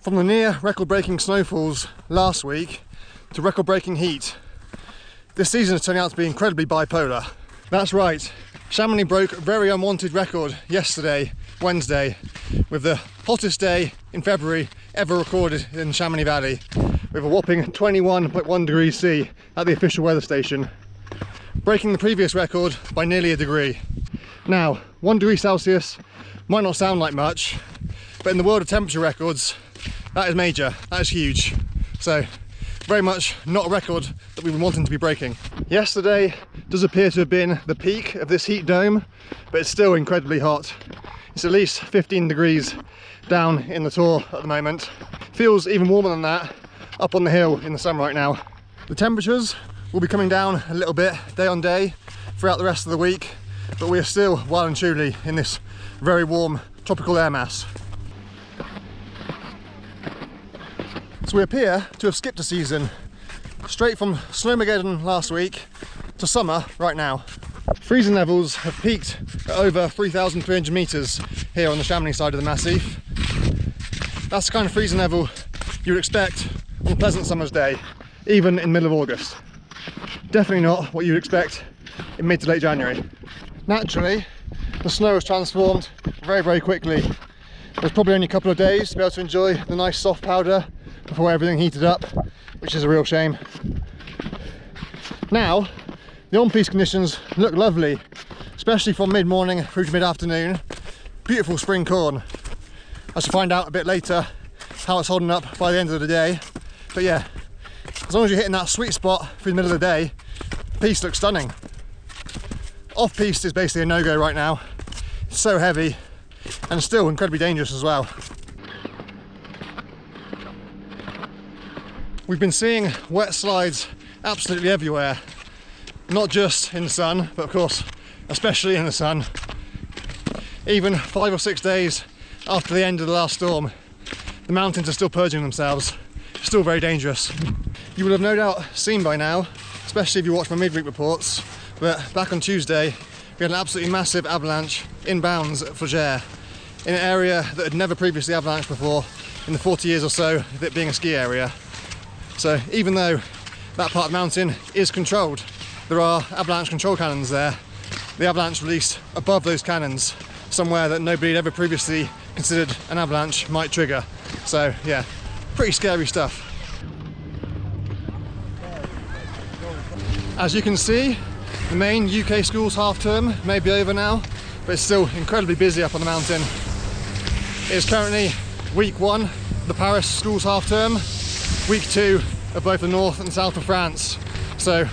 From the near record-breaking snowfalls last week to record-breaking heat, this season is turning out to be incredibly bipolar. That's right, Chamonix broke a very unwanted record yesterday, Wednesday, with the hottest day in February ever recorded in Chamonix Valley, with a whopping 21.1 degrees C at the official weather station, breaking the previous record by nearly a degree. Now, 1 degree Celsius might not sound like much, but in the world of temperature records, that is major, that is huge. So, very much not a record that we've been wanting to be breaking. Yesterday does appear to have been the peak of this heat dome, but it's still incredibly hot. It's at least 15 degrees down in the Tour at the moment. Feels even warmer than that up on the hill in the sun right now. The temperatures will be coming down a little bit day on day throughout the rest of the week, but we are still well and truly in this very warm tropical air mass. So we appear to have skipped a season, straight from Snowmageddon last week to summer right now. Freezing levels have peaked at over 3,300 metres here on the Chamonix side of the Massif. That's the kind of freezing level you would expect on a pleasant summer's day, even in the middle of August. Definitely not what you would expect in mid to late January. Naturally, the snow has transformed very, very quickly. There's probably only a couple of days to be able to enjoy the nice soft powder before everything heated up, which is a real shame. Now, the on-piste conditions look lovely, especially from mid-morning through to mid-afternoon. Beautiful spring corn. I shall find out a bit later how it's holding up by the end of the day. But yeah, as long as you're hitting that sweet spot through the middle of the day, the piste looks stunning. Off-piste is basically a no-go right now. It's so heavy and still incredibly dangerous as well. We've been seeing wet slides absolutely everywhere, not just in the sun, but of course, especially in the sun. Even 5 or 6 days after the end of the last storm, the mountains are still purging themselves. Still very dangerous. You will have no doubt seen by now, especially if you watch my midweek reports, that back on Tuesday, we had an absolutely massive avalanche inbounds at Megeve, in an area that had never previously avalanched before in the 40 years or so of it being a ski area. So even though that part of the mountain is controlled, there are avalanche control cannons there. The avalanche released above those cannons, somewhere that nobody had ever previously considered an avalanche might trigger. So yeah, pretty scary stuff. As you can see, the main UK schools half term may be over now, but it's still incredibly busy up on the mountain. It's currently week 1 of the Paris schools half term, week 2 of both the north and south of France. So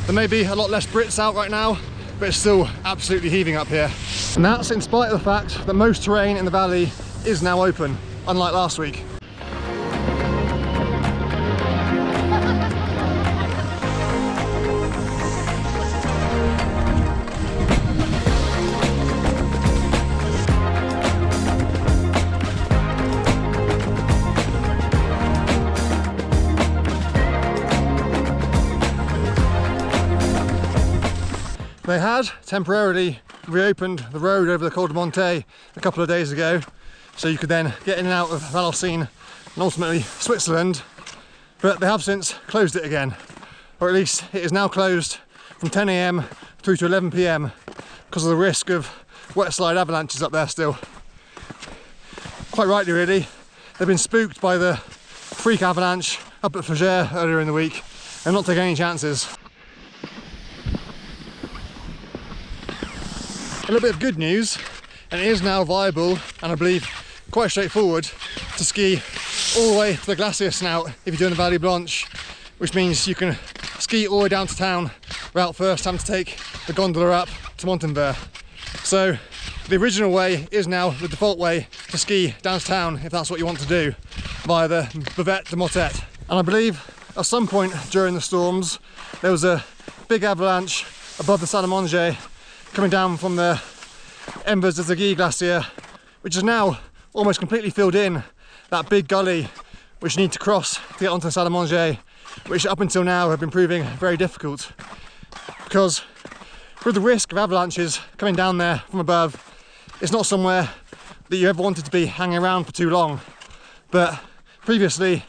there may be a lot less Brits out right now, but it's still absolutely heaving up here. And that's in spite of the fact that most terrain in the valley is now open, unlike last week. They had temporarily reopened the road over the Col de Monte a couple of days ago, so you could then get in and out of Valorcine and ultimately Switzerland, but they have since closed it again, or at least it is now closed from 10 AM through to 11 PM because of the risk of wet slide avalanches up there still. Quite rightly really, they've been spooked by the freak avalanche up at Megeve earlier in the week and not taking any chances. A little bit of good news, and it is now viable and I believe quite straightforward to ski all the way to the glacier snout if you're doing the Vallée Blanche, which means you can ski all the way down to town without first having to take the gondola up to Montenver. So the original way is now the default way to ski down to town if that's what you want to do, via the Buvette de Motet. And I believe at some point during the storms there was a big avalanche above the Salamanche coming down from the Embers de Zagui glacier, which is now almost completely filled in that big gully which you need to cross to get onto the Salamanche, which up until now have been proving very difficult. Because with the risk of avalanches coming down there from above, it's not somewhere that you ever wanted to be hanging around for too long. But Previously,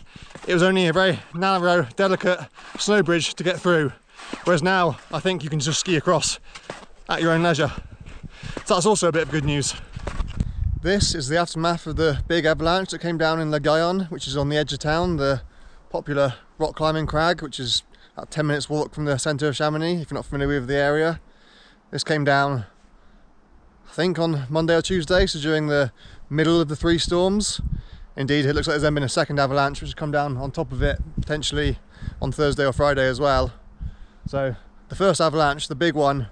it was only a very narrow, delicate snow bridge to get through, whereas now I think you can just ski across at your own leisure. So that's also a bit of good news. This is the aftermath of the big avalanche that came down in Le Gaillon, which is on the edge of town, the popular rock climbing crag, which is about 10 minutes walk from the centre of Chamonix, if you're not familiar with the area. This came down, I think, on Monday or Tuesday, so during the middle of the 3 storms. Indeed, it looks like there's then been a second avalanche which has come down on top of it, potentially on Thursday or Friday as well. So the first avalanche, the big one,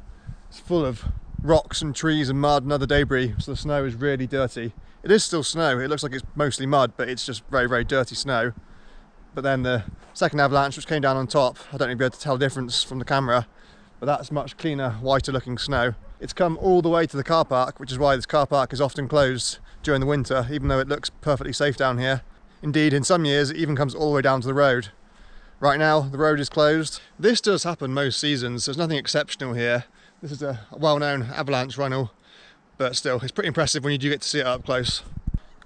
is full of rocks and trees and mud and other debris, so the snow is really dirty. It is still snow, it looks like it's mostly mud, but it's just very, very dirty snow. But then the second avalanche, which came down on top, I don't even be able to tell the difference from the camera, but that's much cleaner, whiter looking snow. It's come all the way to the car park, which is why this car park is often closed during the winter, even though it looks perfectly safe down here. Indeed, in some years, it even comes all the way down to the road. Right now, the road is closed. This does happen most seasons, there's nothing exceptional here. This is a well-known avalanche runnel, but still, it's pretty impressive when you do get to see it up close.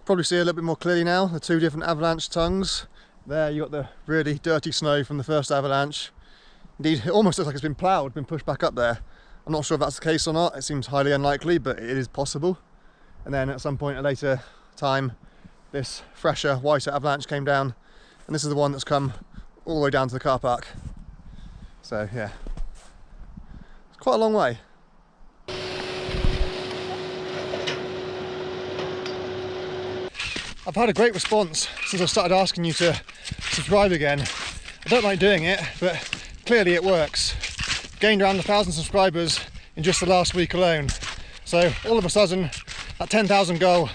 Probably see a little bit more clearly now, the 2 different avalanche tongues. There you got the really dirty snow from the first avalanche. Indeed, it almost looks like it's been ploughed, been pushed back up there. I'm not sure if that's the case or not, it seems highly unlikely, but it is possible. And then at some point at a later time, this fresher, whiter avalanche came down, and this is the one that's come all the way down to the car park. So yeah, it's quite a long way. I've had a great response since I started asking you to subscribe again. I don't like doing it, but clearly it works. Gained around 1,000 subscribers in just the last week alone. So all of a sudden, that 10,000 goal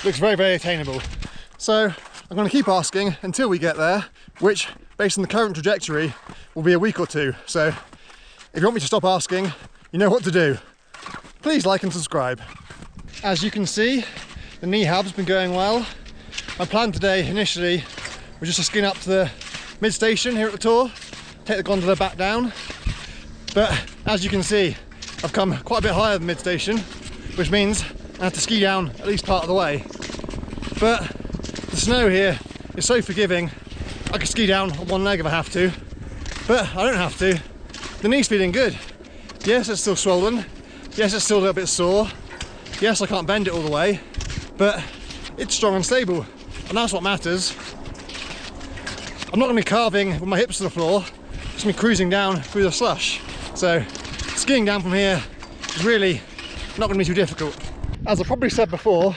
looks very, very attainable. So I'm going to keep asking until we get there, which, based on the current trajectory, will be a week or 2. So if you want me to stop asking, you know what to do. Please like and subscribe. As you can see, the kneehab's been going well. My plan today, initially, was just to skin up to the mid-station here at the tour, take the gondola back down. But as you can see, I've come quite a bit higher than mid-station, which means I have to ski down at least part of the way. But the snow here is so forgiving, I could ski down on one leg if I have to, but I don't have to. The knee's feeling good. Yes, it's still swollen. Yes, it's still a little bit sore. Yes, I can't bend it all the way, but it's strong and stable, and that's what matters. I'm not going to be carving with my hips to the floor, just me cruising down through the slush. So skiing down from here is really not going to be too difficult. As I probably said before,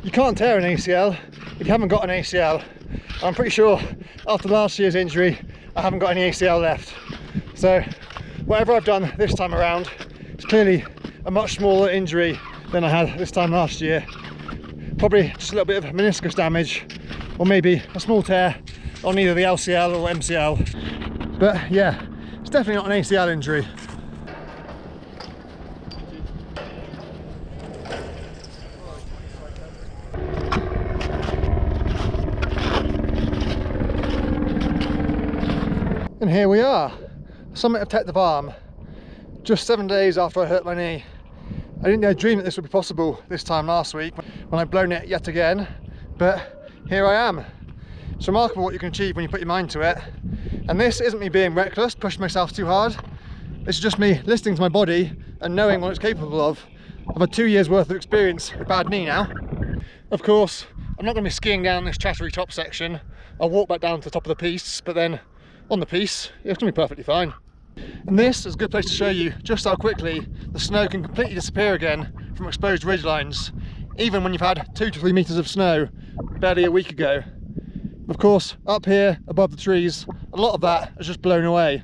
you can't tear an ACL if you haven't got an ACL. I'm pretty sure after last year's injury, I haven't got any ACL left. So whatever I've done this time around, it's clearly a much smaller injury than I had this time last year. Probably just a little bit of meniscus damage, or maybe a small tear on either the LCL or MCL. But yeah, it's definitely not an ACL injury. And here we are, summit of Tête de Balme, just 7 days after I hurt my knee. I didn't dream that this would be possible this time last week when I'd blown it yet again, but here I am. It's remarkable what you can achieve when you put your mind to it. And this isn't me being reckless, pushing myself too hard. This is just me listening to my body and knowing what it's capable of. I've had 2 years worth of experience with a bad knee now. Of course, I'm not going to be skiing down this chattery top section. I'll walk back down to the top of the piece, but then on the piece, it's going to be perfectly fine. And this is a good place to show you just how quickly the snow can completely disappear again from exposed ridgelines, even when you've had 2 to 3 meters of snow barely a week ago. Of course, up here above the trees, a lot of that has just blown away,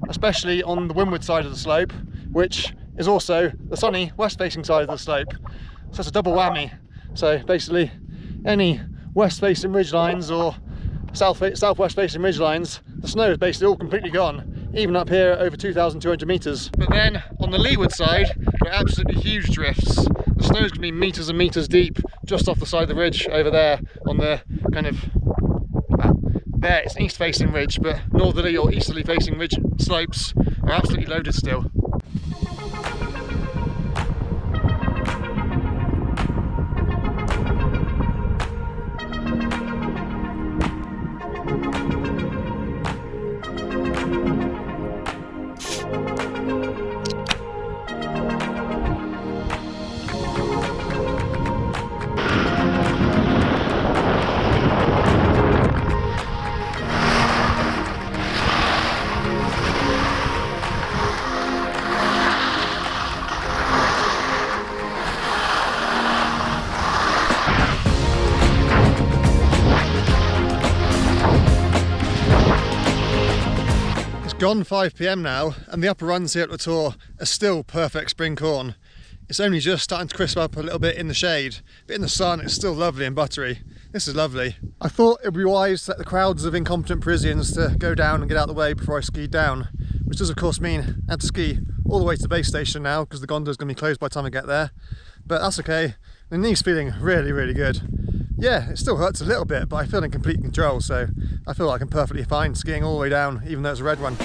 especially on the windward side of the slope, which is also the sunny west-facing side of the slope. So it's a double whammy. So basically, any west-facing ridgelines or southwest facing ridgelines, the snow is basically all completely gone, even up here at over 2,200 meters. But then on the leeward side, there are absolutely huge drifts. The snow is going to be meters and meters deep just off the side of the ridge over there on the kind of, well, there it's an east facing ridge, but northerly or easterly facing ridge slopes are absolutely loaded still. gone 5 PM now, and the upper runs here at the Tour are still perfect spring corn. It's only just starting to crisp up a little bit in the shade, but in the sun it's still lovely and buttery. This is lovely. I thought it would be wise to let the crowds of incompetent Parisians to go down and get out of the way before I skied down, which does of course mean I had to ski all the way to the base station now because the gondola is going to be closed by the time I get there. But that's okay. The knee's feeling really, really good. Yeah, it still hurts a little bit, but I feel in complete control, so I feel like I'm perfectly fine skiing all the way down, even though it's a red run.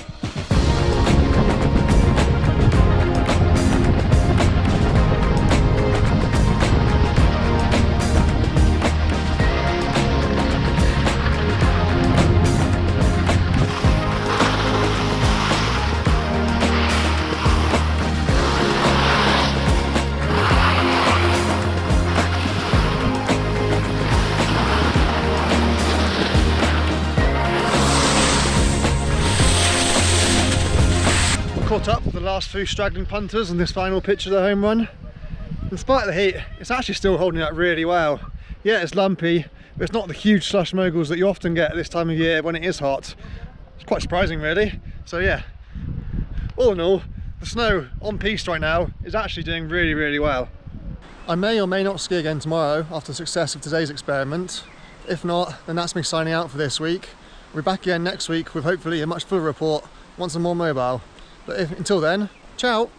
Caught up with the last few straggling punters on this final pitch of the home run. In spite of the heat, it's actually still holding up really well. Yeah, it's lumpy, but it's not the huge slush moguls that you often get at this time of year when it is hot. It's quite surprising really. So yeah, all in all, the snow on piste right now is actually doing really, really well. I may or may not ski again tomorrow after the success of today's experiment. If not, then that's me signing out for this week. We'll be back again next week with hopefully a much fuller report once I'm more mobile. But until then, ciao!